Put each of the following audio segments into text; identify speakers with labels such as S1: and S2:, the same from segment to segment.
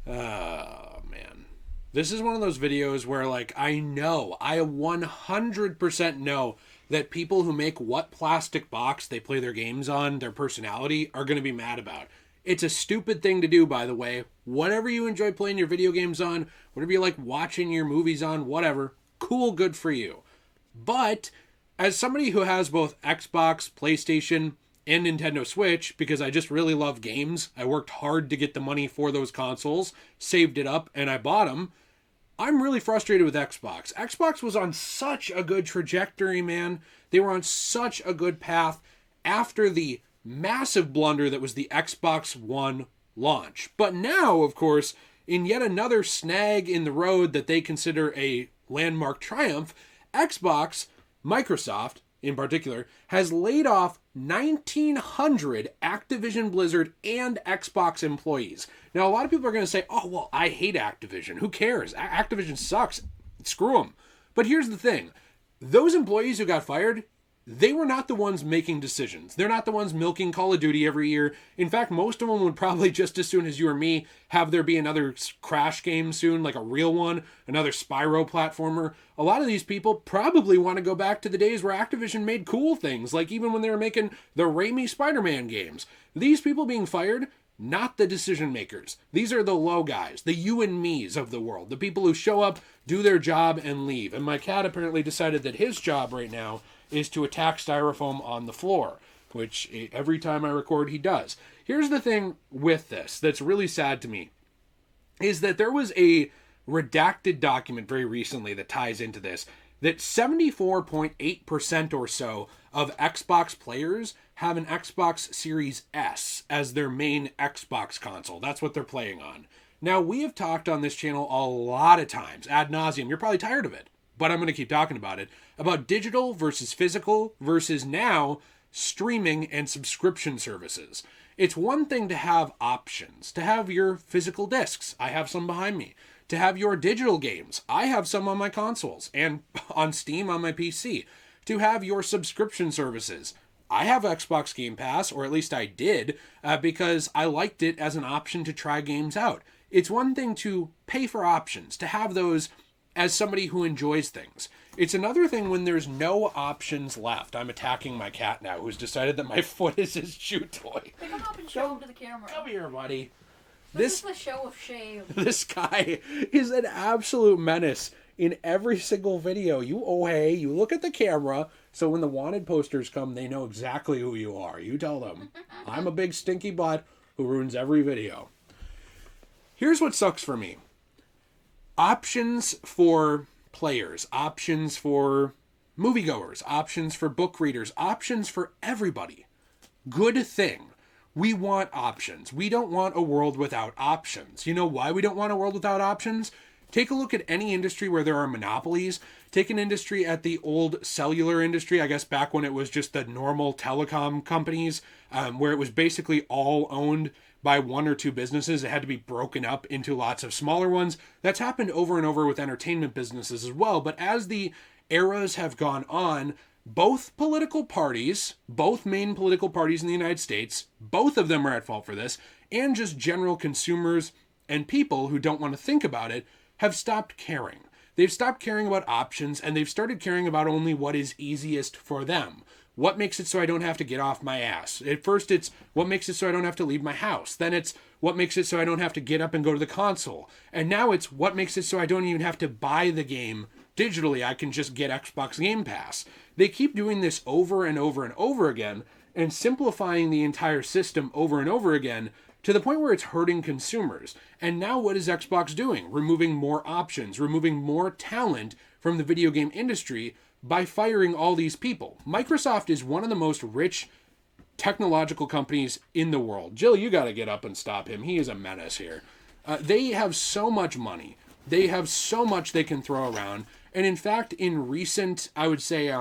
S1: Oh, man. This is one of those videos where, like, I 100% know that people who make what plastic box they play their games on, their personality, are going to be mad about. It's a stupid thing to do, by the way. Whatever you enjoy playing your video games on, whatever you like watching your movies on, whatever, cool, good for you. But as somebody who has both Xbox, PlayStation, and Nintendo Switch, because I just really love games, I worked hard to get the money for those consoles, saved it up, and I bought them. I'm really frustrated with Xbox. Xbox was on such a good trajectory, man. They were on such a good path after the massive blunder that was the Xbox One launch. But now, of course, in yet another snag in the road that they consider a landmark triumph, Xbox, Microsoft in particular, has laid off 1,900 Activision Blizzard and Xbox employees. Now, a lot of people are going to say, oh, well, I hate Activision. Who cares? Activision sucks. Screw them. But here's the thing. Those employees who got fired, they were not the ones making decisions. They're not the ones milking Call of Duty every year. In fact, most of them would probably just as soon as you or me have there be another Crash game soon, like a real one, another Spyro platformer. A lot of these people probably want to go back to the days where Activision made cool things, like even when they were making the Raimi Spider-Man games. These people being fired, not the decision makers. These are the low guys, the you and me's of the world, the people who show up, do their job, and leave. And my cat apparently decided that his job right now is to attack styrofoam on the floor, which every time I record he does. Here's the thing with this that's really sad to me, is that there was a redacted document very recently that ties into this, that 74.8% or so of Xbox players have an Xbox Series S as their main Xbox console. That's what they're playing on. Now, we have talked on this channel a lot of times, ad nauseum. You're probably tired of it, but I'm going to keep talking about it, about digital versus physical versus now streaming and subscription services. It's one thing to have options, to have your physical discs. I have some behind me. To have your digital games. I have some on my consoles and on Steam on my PC. To have your subscription services. I have Xbox Game Pass, or at least I did, because I liked it as an option to try games out. It's one thing to pay for options, to have those as somebody who enjoys things. It's another thing when there's no options left. I'm attacking my cat now, who's decided that my foot is his chew toy.
S2: Pick him up and show him to the camera.
S1: Come here, buddy.
S2: This is the show of shame.
S1: This guy is an absolute menace in every single video. You look at the camera, so when the wanted posters come, they know exactly who you are. You tell them, I'm a big stinky butt who ruins every video. Here's what sucks for me. Options for players, options for moviegoers, options for book readers, options for everybody. Good thing. We want options. We don't want a world without options. You know why we don't want a world without options? Take a look at any industry where there are monopolies. Take an industry at the old cellular industry, I guess back when it was just the normal telecom companies, where it was basically all owned by one or two businesses. It had to be broken up into lots of smaller ones. That's happened over and over with entertainment businesses as well. But as the eras have gone on, both political parties, both main political parties in the United States, both of them are at fault for this, and just general consumers and people who don't want to think about it, have stopped caring. They've stopped caring about options, and they've started caring about only what is easiest for them. What makes it so I don't have to get off my ass? At first, it's what makes it so I don't have to leave my house. Then it's what makes it so I don't have to get up and go to the console. And now it's what makes it so I don't even have to buy the game digitally. I can just get Xbox Game Pass. They keep doing this over and over and over again and simplifying the entire system over and over again to the point where it's hurting consumers. And now what is Xbox doing? Removing more options, removing more talent from the video game industry by firing all these people. Microsoft is one of the most rich technological companies in the world. Jill, you got to get up and stop him. He is a menace here. They have so much money. They have so much they can throw around. And in fact, in recent, I would say,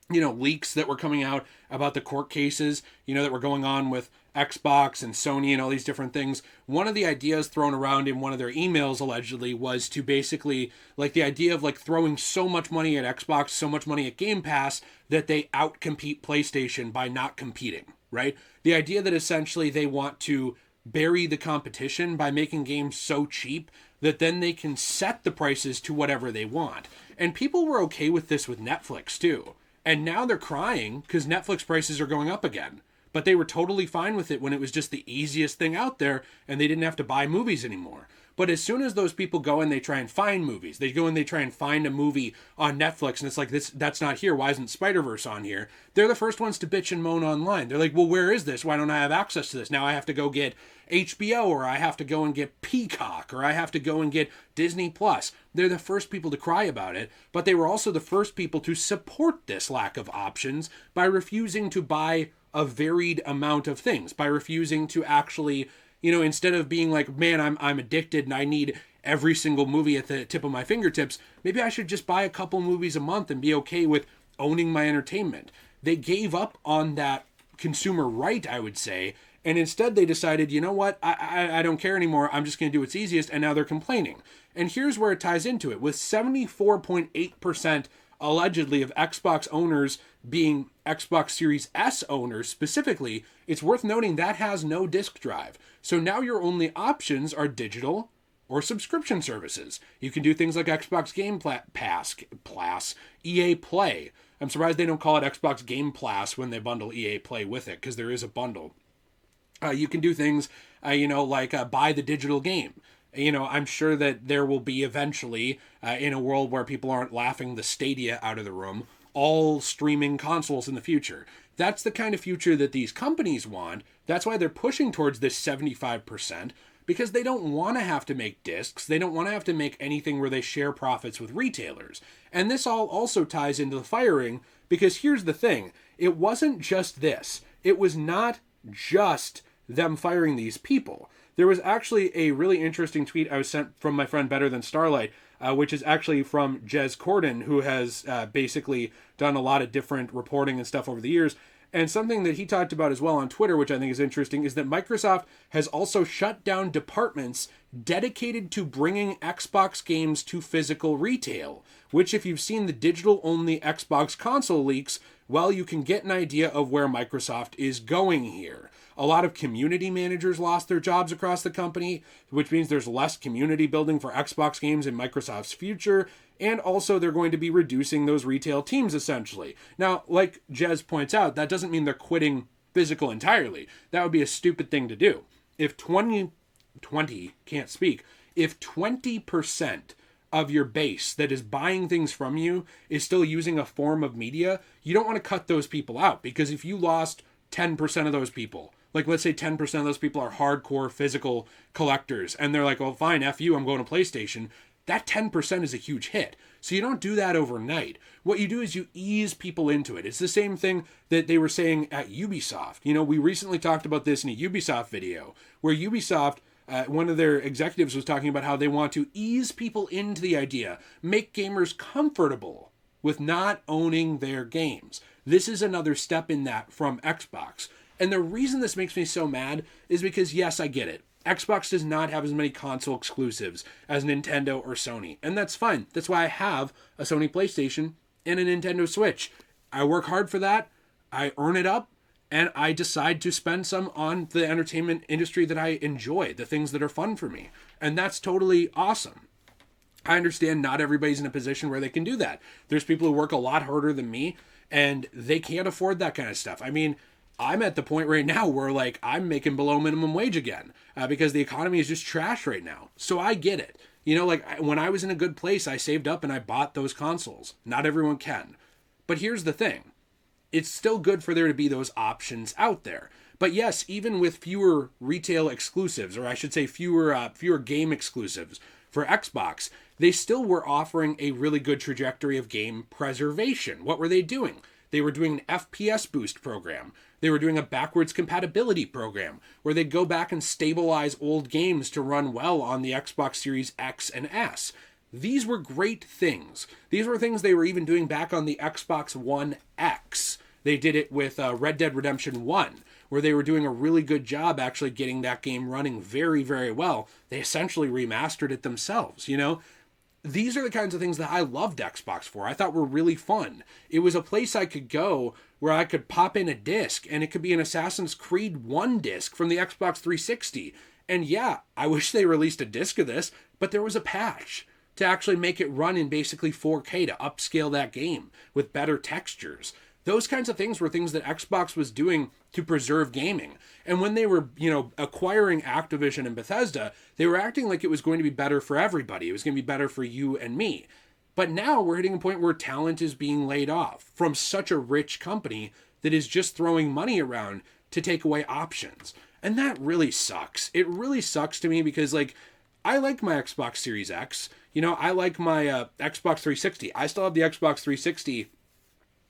S1: leaks that were coming out about the court cases, that were going on with Xbox and Sony and all these different things. One of the ideas thrown around in one of their emails allegedly was to basically, the idea of throwing so much money at Xbox, so much money at Game Pass that they outcompete PlayStation by not competing, right? The idea that essentially they want to bury the competition by making games so cheap that then they can set the prices to whatever they want. And people were okay with this with Netflix too. And now they're crying because Netflix prices are going up again. But they were totally fine with it when it was just the easiest thing out there and they didn't have to buy movies anymore. But as soon as those people go and they try and find movies, they go and they try and find a movie on Netflix and it's like, that's not here. Why isn't Spider-Verse on here? They're the first ones to bitch and moan online. They're like, well, where is this? Why don't I have access to this? Now I have to go get HBO, or I have to go and get Peacock, or I have to go and get Disney Plus. They're the first people to cry about it, but they were also the first people to support this lack of options by refusing to buy a varied amount of things, by refusing to actually, instead of being like, man, I'm addicted and I need every single movie at the tip of my fingertips, maybe I should just buy a couple movies a month and be okay with owning my entertainment. They gave up on that consumer right, I would say, and instead they decided, you know what, I don't care anymore, I'm just going to do what's easiest, and now they're complaining. And here's where it ties into it. With 74.8% allegedly of Xbox owners being Xbox Series S owners specifically, it's worth noting that has no disk drive. So now your only options are digital or subscription services. You can do things like Xbox Game Pass, EA Play. I'm surprised they don't call it Xbox Game Pass when they bundle EA Play with it, because there is a bundle. You can do things, like buy the digital game. I'm sure that there will be eventually, in a world where people aren't laughing the Stadia out of the room, all streaming consoles in the future. That's the kind of future that these companies want. That's why they're pushing towards this 75%, because they don't want to have to make discs. They don't want to have to make anything where they share profits with retailers. And this all also ties into the firing, because here's the thing. It wasn't just this. It was not just them firing these people. There was actually a really interesting tweet I was sent from my friend Better Than Starlight, which is actually from Jez Corden, who has basically done a lot of different reporting and stuff over the years. And something that he talked about as well on Twitter, which I think is interesting, is that Microsoft has also shut down departments dedicated to bringing Xbox games to physical retail, which if you've seen the digital-only Xbox console leaks, well, you can get an idea of where Microsoft is going here. A lot of community managers lost their jobs across the company, which means there's less community building for Xbox games in Microsoft's future, and also they're going to be reducing those retail teams essentially. Now, like Jez points out, that doesn't mean they're quitting physical entirely. That would be a stupid thing to do. If 20% of your base that is buying things from you is still using a form of media, you don't want to cut those people out, because if you lost 10% of those people, like let's say 10% of those people are hardcore physical collectors, and they're like, well, fine, F you, I'm going to PlayStation, that 10% is a huge hit. So you don't do that overnight. What you do is you ease people into it. It's the same thing that they were saying at Ubisoft. We recently talked about this in a Ubisoft video, where Ubisoft, one of their executives was talking about how they want to ease people into the idea, make gamers comfortable with not owning their games. This is another step in that from Xbox. And the reason this makes me so mad is because, yes, I get it. Xbox does not have as many console exclusives as Nintendo or Sony. And that's fine. That's why I have a Sony PlayStation and a Nintendo Switch. I work hard for that. I earn it up. And I decide to spend some on the entertainment industry that I enjoy, the things that are fun for me. And that's totally awesome. I understand not everybody's in a position where they can do that. There's people who work a lot harder than me, and they can't afford that kind of stuff. I mean, I'm at the point right now where, like, I'm making below minimum wage again because the economy is just trash right now. So I get it. When I was in a good place, I saved up and I bought those consoles. Not everyone can. But here's the thing. It's still good for there to be those options out there. But yes, even with fewer retail exclusives, or I should say fewer game exclusives for Xbox, they still were offering a really good trajectory of game preservation. What were they doing? They were doing an FPS boost program. They were doing a backwards compatibility program where they'd go back and stabilize old games to run well on the Xbox Series X and S. These were great things. These were things they were even doing back on the Xbox One X. They did it with Red Dead Redemption 1, where they were doing a really good job actually getting that game running very, very well. They essentially remastered it themselves, These are the kinds of things that I loved Xbox for. I thought were really fun. It was a place I could go where I could pop in a disc and it could be an Assassin's Creed 1 disc from the Xbox 360. And yeah, I wish they released a disc of this, but there was a patch to actually make it run in basically 4K to upscale that game with better textures. Those kinds of things were things that Xbox was doing to preserve gaming. And when they were, acquiring Activision and Bethesda, they were acting like it was going to be better for everybody. It was going to be better for you and me. But now we're hitting a point where talent is being laid off from such a rich company that is just throwing money around to take away options. And that really sucks. It really sucks to me because, I like my Xbox Series X. I like my Xbox 360. I still have the Xbox 360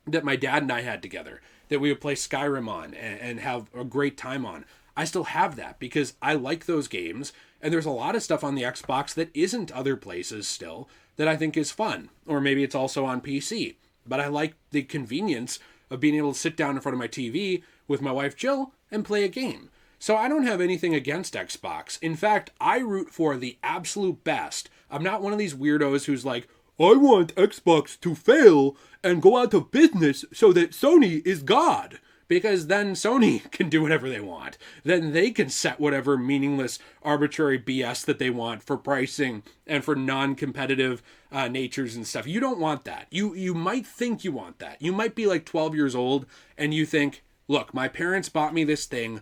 S1: that my dad and I had together that we would play Skyrim on and have a great time on. I still have that because I like those games, and there's a lot of stuff on the Xbox that isn't other places still that I think is fun. Or maybe it's also on PC. But I like the convenience of being able to sit down in front of my TV with my wife Jill and play a game. So I don't have anything against Xbox. In fact, I root for the absolute best. I'm not one of these weirdos who's like, I want Xbox to fail and go out of business so that Sony is God. Because then Sony can do whatever they want. Then they can set whatever meaningless, arbitrary BS that they want for pricing and for non-competitive natures and stuff. You don't want that. You might think you want that. You might be 12 years old and you think, look, my parents bought me this thing.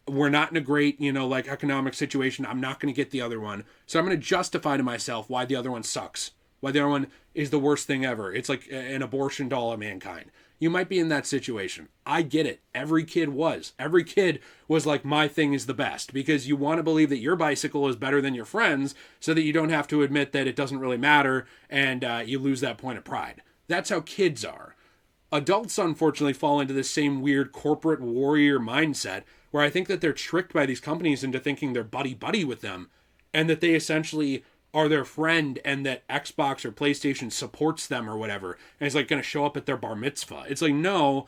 S1: We're not in a great, economic situation. I'm not going to get the other one. So I'm going to justify to myself why the other one sucks. Why the other one is the worst thing ever. It's like an abortion doll of mankind. You might be in that situation. I get it. Every kid was. Every kid was like, my thing is the best. Because you want to believe that your bicycle is better than your friend's so that you don't have to admit that it doesn't really matter and you lose that point of pride. That's how kids are. Adults, unfortunately, fall into the same weird corporate warrior mindset where I think that they're tricked by these companies into thinking they're buddy-buddy with them and that they essentially are their friend and that Xbox or PlayStation supports them or whatever. And it's going to show up at their bar mitzvah. It's no,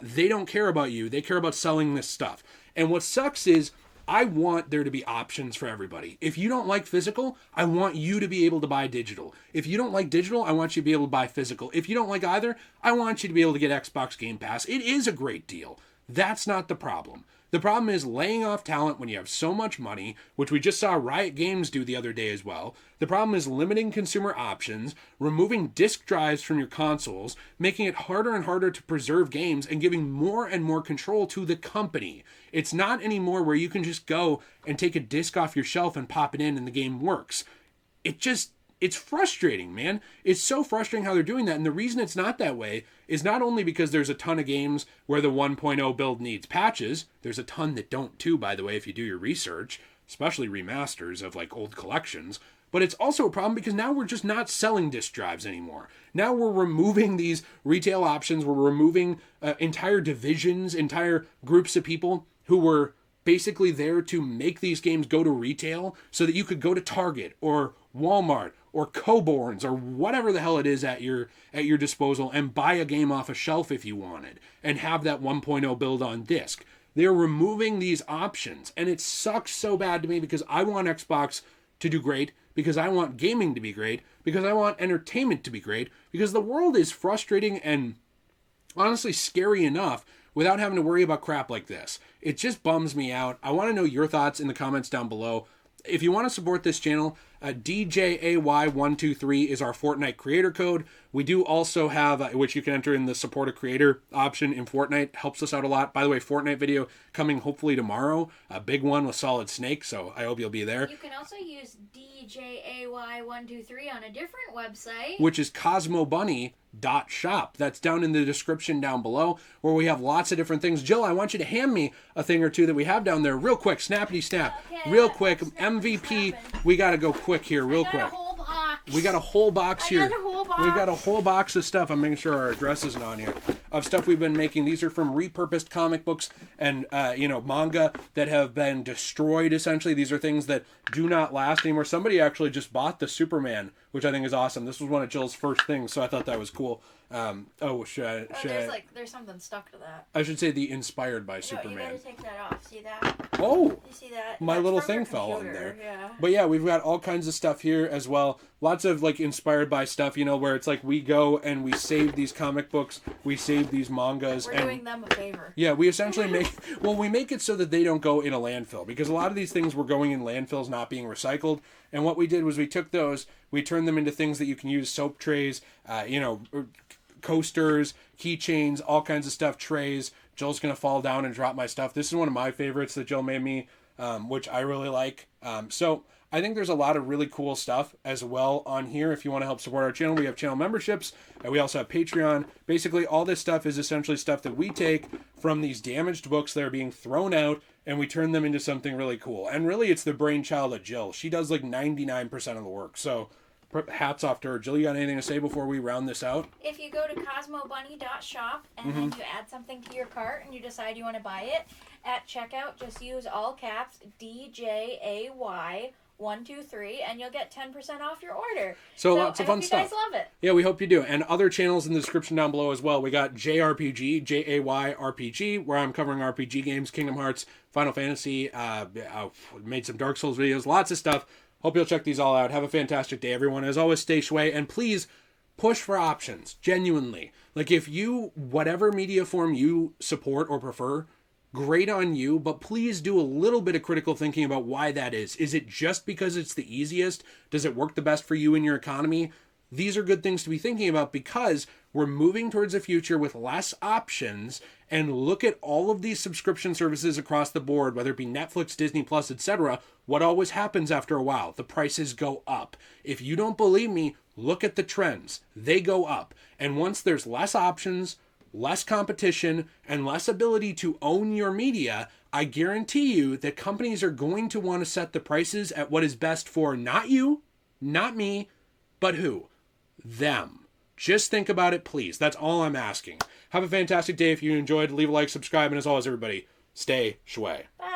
S1: they don't care about you. They care about selling this stuff. And what sucks is I want there to be options for everybody. If you don't like physical, I want you to be able to buy digital. If you don't like digital, I want you to be able to buy physical. If you don't like either, I want you to be able to get Xbox Game Pass. It is a great deal. That's not the problem. The problem is laying off talent when you have so much money, which we just saw Riot Games do the other day as well. The problem is limiting consumer options, removing disk drives from your consoles, making it harder and harder to preserve games, and giving more and more control to the company. It's not anymore where you can just go and take a disc off your shelf and pop it in and the game works. It's frustrating, man. It's so frustrating how they're doing that. And the reason it's not that way is not only because there's a ton of games where the 1.0 build needs patches. There's a ton that don't too, by the way, if you do your research, especially remasters of old collections. But it's also a problem because now we're just not selling disk drives anymore. Now we're removing these retail options. We're removing entire divisions, entire groups of people who were basically there to make these games go to retail so that you could go to Target or Walmart or Coborn's or whatever the hell it is at your disposal and buy a game off a shelf if you wanted and have that 1.0 build on disc. They're removing these options, and it sucks so bad to me because I want Xbox to do great, because I want gaming to be great, because I want entertainment to be great, because the world is frustrating and honestly scary enough without having to worry about crap like this. It just bums me out. I want to know your thoughts in the comments down below. If you want to support this channel, DJAY123 is our Fortnite creator code. We do also have, which you can enter in the support a creator option in Fortnite. Helps us out a lot. By the way, Fortnite video coming hopefully tomorrow. A big one with Solid Snake, so I hope you'll be there.
S2: You can also use DJAY123 on a different website,
S1: which is CosmoBunny.shop. That's down in the description down below, where we have lots of different things. Jill, I want you to hand me a thing or two that we have down there real quick. Snappity snap.
S2: Okay,
S1: real quick. MVP. We got to go quick here real quick. We got a whole box here. We got a whole box of stuff. I'm making sure our address isn't on here. Of stuff we've been making. These are from repurposed comic books and manga that have been destroyed. Essentially, these are things that do not last anymore. Somebody actually just bought the Superman, which I think is awesome. This was one of Jill's first things, so I thought that was cool.
S2: There's something stuck to that.
S1: I should say the inspired by
S2: No,
S1: Superman.
S2: you gotta take that off. See that?
S1: Oh!
S2: You see that?
S1: My
S2: That's
S1: little
S2: from your
S1: thing fell on
S2: computer,
S1: there.
S2: Yeah.
S1: But yeah, we've got all kinds of stuff here as well. Lots of like inspired by stuff, you know, where it's like we go and we save these comic books, we save these mangas.
S2: We're doing them a favor.
S1: Yeah, we essentially we make it so that they don't go in a landfill, because a lot of these things were going in landfills, not being recycled. And what we did was we took those, we turned them into things that you can use: soap trays, coasters, keychains, all kinds of stuff, trays. Jill's going to fall down and drop my stuff. This is one of my favorites that Jill made me, which I really like. So I think there's a lot of really cool stuff as well on here. If you want to help support our channel, we have channel memberships, and we also have Patreon. Basically, all this stuff is essentially stuff that we take from these damaged books that are being thrown out, and we turn them into something really cool. And really, it's the brainchild of Jill. She does like 99% of the work. So hats off to her. Jill, you got anything to say before we round this out?
S2: If you go to cosmobunny.shop and then you add something to your cart and you decide you want to buy it, at checkout, just use all caps DJAY123 and you'll get 10% off your order.
S1: So lots of fun stuff.
S2: I hope you guys love it.
S1: Yeah, we hope you do. And other channels in the description down below as well. We got JayRPG, JayRPG, where I'm covering RPG games, Kingdom Hearts, Final Fantasy, made some Dark Souls videos, lots of stuff. Hope you'll check these all out. Have a fantastic day, everyone. As always, stay shui, and please push for options, genuinely. Like, if you, whatever media form you support or prefer, great on you, but please do a little bit of critical thinking about why that is. Is it just because it's the easiest? Does it work the best for you and your economy? These are good things to be thinking about, because we're moving towards a future with less options. And look at all of these subscription services across the board, whether it be Netflix, Disney Plus, etc. What always happens after a while? The prices go up. If you don't believe me, look at the trends. They go up. And once there's less options, less competition, and less ability to own your media, I guarantee you that companies are going to want to set the prices at what is best for not you, not me, but who? Them. Just think about it, please. That's all I'm asking. Have a fantastic day. If you enjoyed, leave a like, subscribe, and as always, everybody, stay shui.
S2: Bye.